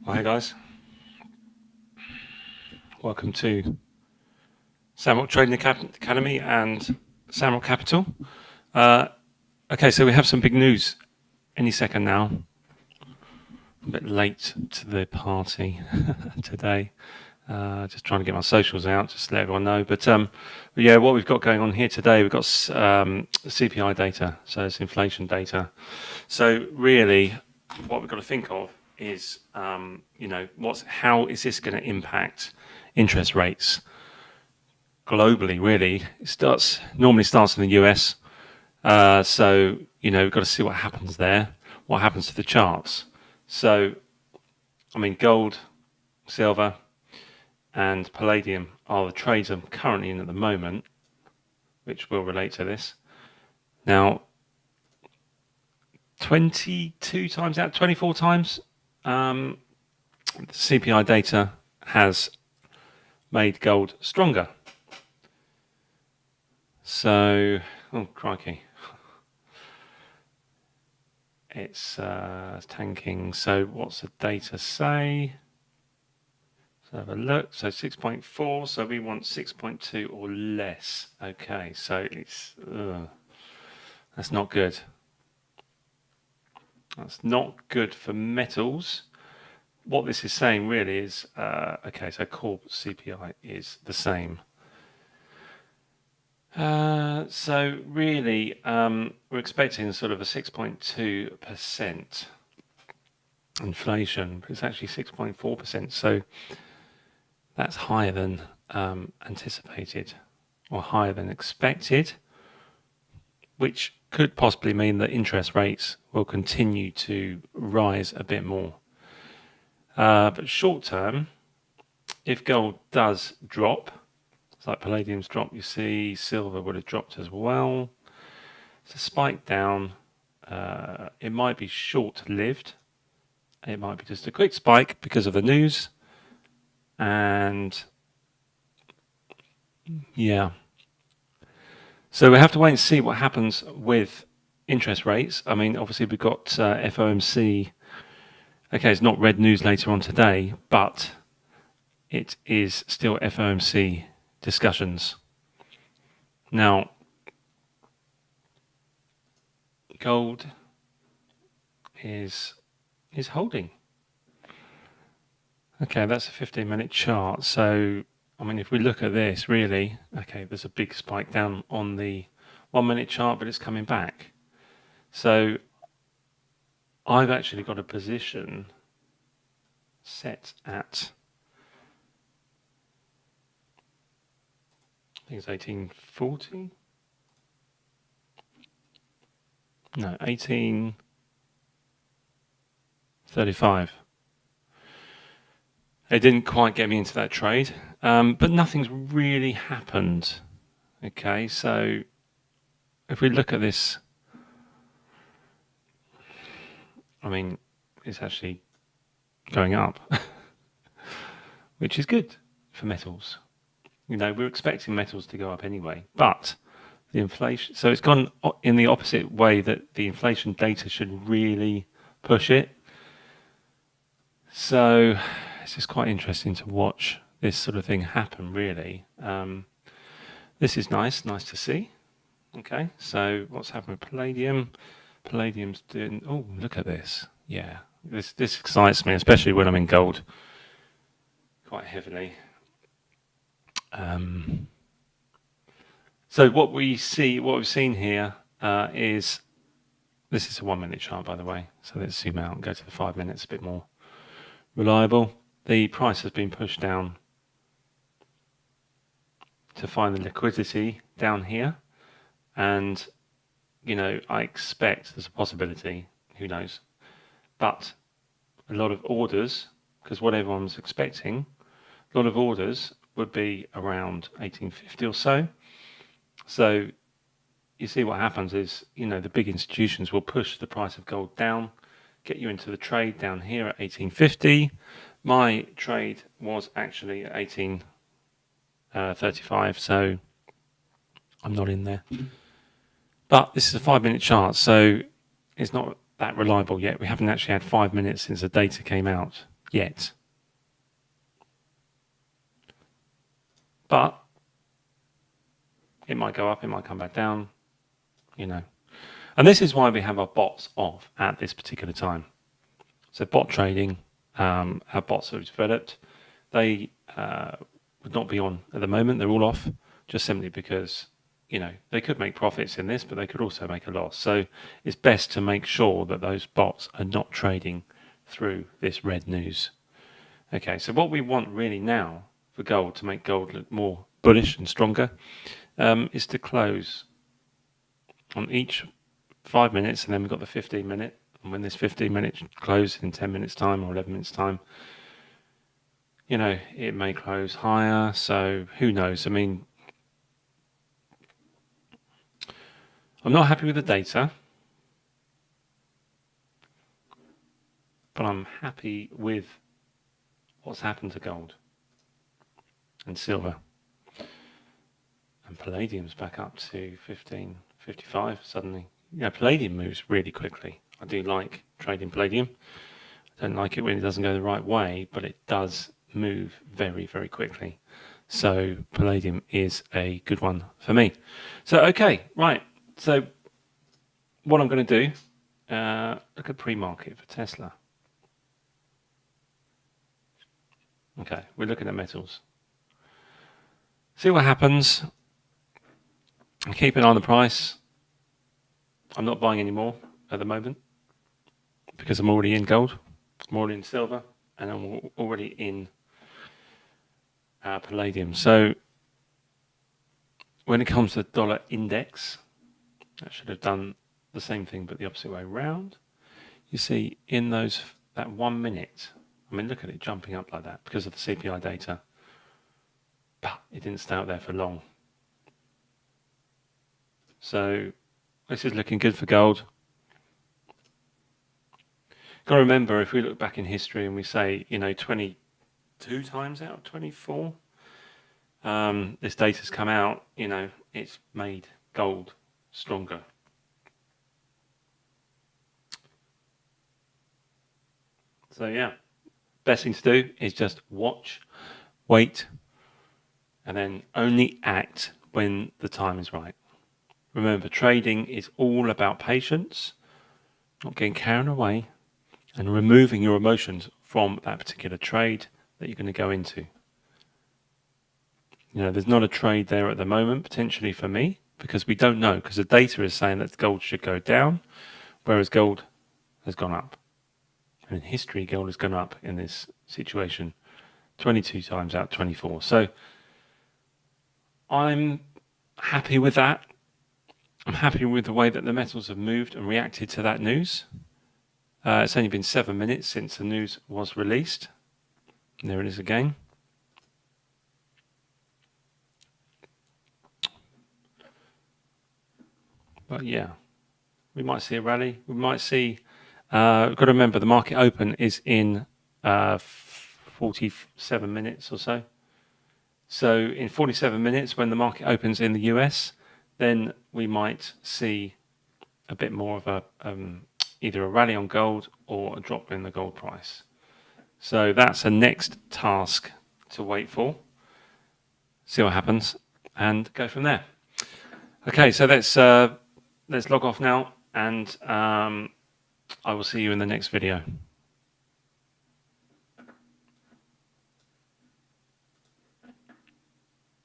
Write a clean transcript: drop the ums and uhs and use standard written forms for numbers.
Hi guys, welcome to Samrock Trading Academy and Samrock Capital. Okay, so we have some big news any second now. A bit late to the party today. Just trying to get my socials out, just to let everyone know. But yeah, what we've got going on here today, we've got CPI data, so it's inflation data. So really, what we've got to think of is, how is this going to impact interest rates globally? Really, normally starts in the US. So we've got to see what happens there, what happens to the charts. So, I mean, gold, silver, and palladium are the trades I'm currently in at the moment, which will relate to this. Now, 22 times out, 24 times, the CPI data has made gold stronger. So, oh crikey, it's tanking. So, what's the data say? Let's have a look. So 6.4. So we want 6.2 or less. Okay, so that's not good. That's not good for metals. What this is saying really is, okay, so core CPI is the same. So really, we're expecting sort of a 6.2% inflation, but it's actually 6.4%. So that's higher than anticipated or higher than expected, which could possibly mean that interest rates will continue to rise a bit more. But short term, if gold does drop, it's like palladium's dropped, you see, silver would have dropped as well. It's a spike down. It might be short-lived. It might be just a quick spike because of the news. And yeah. So we have to wait and see what happens with interest rates. I mean, obviously we've got FOMC. Okay, it's not red news later on today, but it is still FOMC discussions. Now, gold is holding. Okay, that's a 15-minute chart. So, I mean, if we look at this, really, okay, there's a big spike down on the 1-minute chart, but it's coming back. So, I've actually got a position set at, I think it's 1840. No, 1835. It didn't quite get me into that trade, but nothing's really happened. Okay, so if we look at this, I mean, it's actually going up, which is good for metals. We're expecting metals to go up anyway, but the inflation, so it's gone in the opposite way that the inflation data should really push it. So it's just quite interesting to watch this sort of thing happen, really. This is nice to see. Okay, so what's happened with palladium? Palladium's doing, oh, look at this. Yeah, this excites me, especially when I'm in gold quite heavily. So what we've seen here is, this is a 1-minute chart, by the way. So let's zoom out and go to the 5 minutes, a bit more reliable. The price has been pushed down to find the liquidity down here. And, I expect there's a possibility, who knows, but a lot of orders, because what everyone's expecting, a lot of orders would be around 1850 or so. So you see what happens is, the big institutions will push the price of gold down, get you into the trade down here at 1850. My trade was actually at 1835, so I'm not in there. But this is a 5-minute chart, so it's not that reliable yet. We haven't actually had 5 minutes since the data came out. yet. But it might go up, it might come back down, you know. And this is why we have our bots off at this particular time. So bot trading, our bots that we've developed, they would not be on at the moment. They're all off, just simply because, you know, they could make profits in this, but they could also make a loss. So it's best to make sure that those bots are not trading through this red news. Okay, so what we want really now for gold, to make gold look more bullish and stronger, is to close on each 5 minutes, and then we've got the 15-minute. And when this 15-minute closes in 10 minutes time or 11 minutes time, you know, it may close higher. So who knows? I mean, I'm not happy with the data, but I'm happy with what's happened to gold and silver. And palladium's back up to 15.55 suddenly. You know, palladium moves really quickly. I do like trading palladium. I don't like it when it doesn't go the right way, but it does move very, very quickly. So palladium is a good one for me. So, okay, right. So what I'm going to do, look at pre-market for Tesla. Okay, we're looking at metals. See what happens. Keep an eye on the price. I'm not buying any more at the moment because I'm already in gold, I'm already in silver, and I'm already in palladium. So when it comes to the dollar index, I should have done the same thing but the opposite way around. You see in that 1 minute, I mean, look at it jumping up like that because of the CPI data, but it didn't stay out there for long. So this is looking good for gold. Got to remember, if we look back in history and we say, you know, 22 times out of 24, this data's come out, you know, it's made gold stronger. So yeah, best thing to do is just watch, wait, and then only act when the time is right. Remember, trading is all about patience, not getting carried away, and removing your emotions from that particular trade that you're going to go into. You know, there's not a trade there at the moment, potentially for me, because we don't know, because the data is saying that gold should go down, whereas gold has gone up. And in history, gold has gone up in this situation 22 times out of 24. So I'm happy with that. I'm happy with the way that the metals have moved and reacted to that news. It's only been 7 minutes since the news was released. And there it is again. But yeah, we might see a rally. We might see, got to remember the market open is in 47 minutes or so. So in 47 minutes, when the market opens in the US, then we might see a bit more of a either a rally on gold or a drop in the gold price. So that's a next task to wait for. See what happens and go from there. Okay, so let's log off now, and I will see you in the next video.